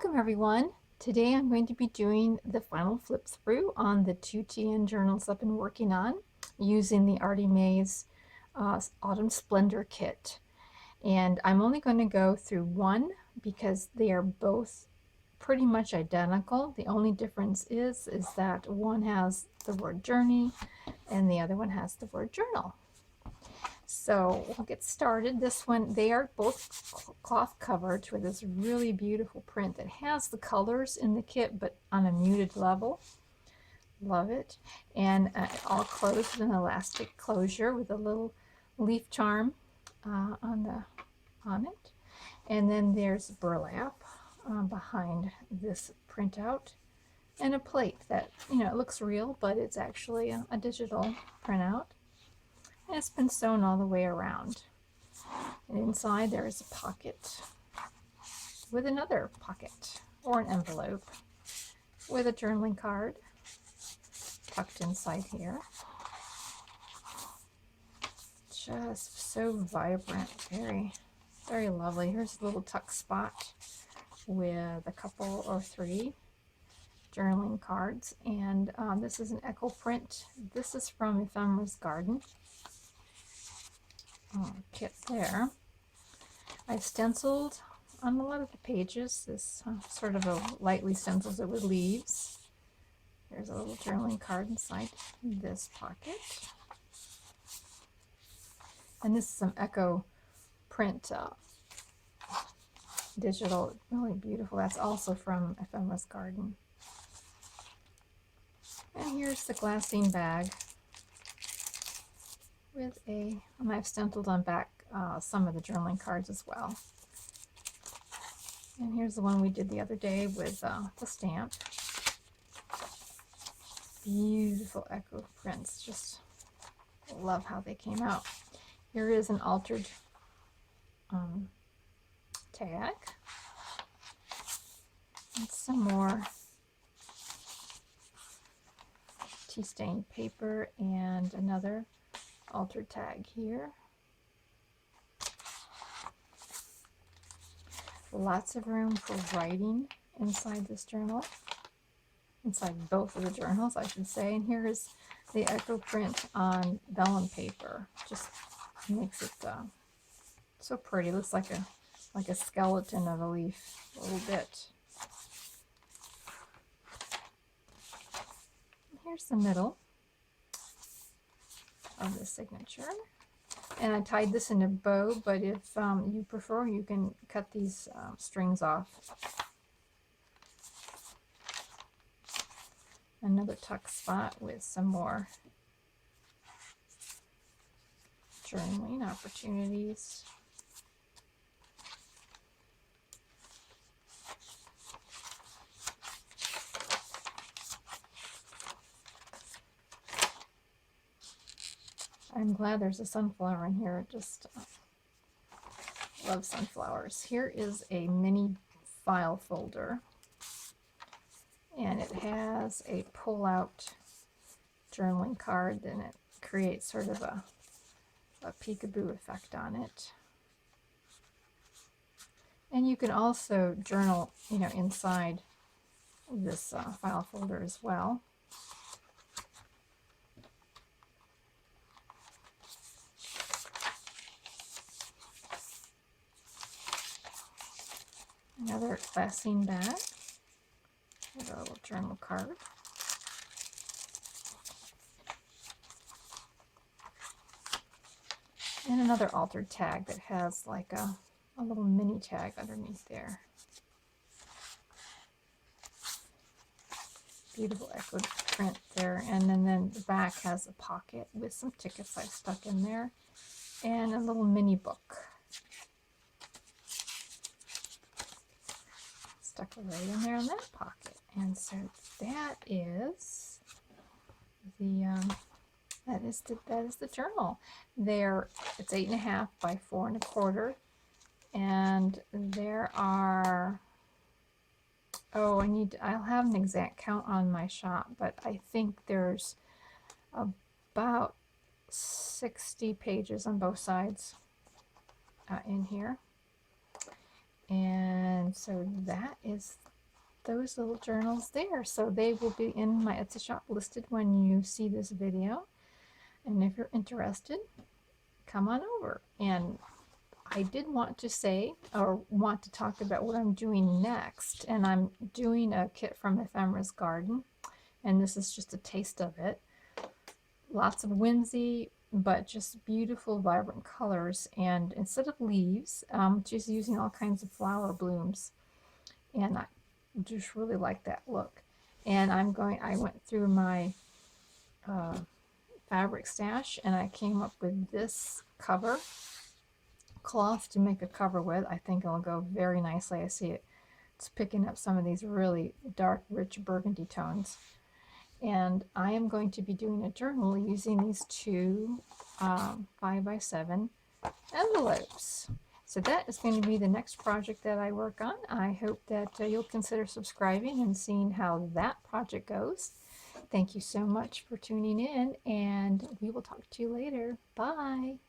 Welcome everyone. Today I'm going to be doing the final flip through on the 2TN journals I've been working on using the Artie Mays Autumn Splendor kit. And I'm only going to go through one because they are both pretty much identical. The only difference is that one has the word journey and the other one has the word journal. So we'll get started. This one, they are both cloth covered with this really beautiful print that has the colors in the kit, but on a muted level. Love it. And all closed with an elastic closure with a little leaf charm on it. And then there's burlap behind this printout, and a plate that, it looks real, but it's actually a digital printout. And it's been sewn all the way around. And inside there is a pocket with another pocket or an envelope with a journaling card tucked inside here. Just so vibrant, very, very lovely. Here's a little tuck spot with a couple or three journaling cards. And this is an echo print. This is from Ephemera's Garden. Kit there. I stenciled on a lot of the pages. This sort of a lightly stencils it with leaves. There's a little journaling card inside this pocket. And this is some echo print digital, really beautiful. That's also from Ephemera's Garden. And here's the glassine bag with and I've stenciled on back some of the journaling cards as well. And here's the one we did the other day with the stamp. Beautiful echo prints. Just love how they came out. Here is an altered tag. And some more tea stained paper and another altered tag here. Lots of room for writing inside this journal, inside both of the journals I should say. And here is the echo print on vellum paper. Just makes it so pretty. It looks like a skeleton of a leaf a little bit. Here's the middle of the signature. And I tied this in a bow, but if you prefer, you can cut these strings off. Another tuck spot with some more journaling opportunities. I'm glad there's a sunflower in here. Just love sunflowers. Here is a mini file folder, and it has a pull-out journaling card, and it creates sort of a peekaboo effect on it. And you can also journal, inside this file folder as well. Another glassine bag with a little journal card. And another altered tag that has like a little mini tag underneath there. Beautiful echoed print there. And then the back has a pocket with some tickets I stuck in there and a little mini book. Stuck right in there in that pocket. And so that is the journal. It's 8.5 by 4 1/4, and there are I'll have an exact count on my shop, but I think there's about 60 pages on both sides in here. And so that is those little journals there. So they will be in my Etsy shop listed when you see this video. And if you're interested, come on over. And I did want to say, or want to talk about what I'm doing next. And I'm doing a kit from Ephemera's Garden. And this is just a taste of it. Lots of whimsy, but just beautiful, vibrant colors. And instead of leaves, just using all kinds of flower blooms. And I just really like that look. And I went through my fabric stash and I came up with this cover cloth to make a cover with. I think it'll go very nicely. I see it's picking up some of these really dark, rich burgundy tones. And I am going to be doing a journal using these two 5x7 envelopes. So that is going to be the next project that I work on. I hope that you'll consider subscribing and seeing how that project goes. Thank you so much for tuning in, and we will talk to you later. Bye.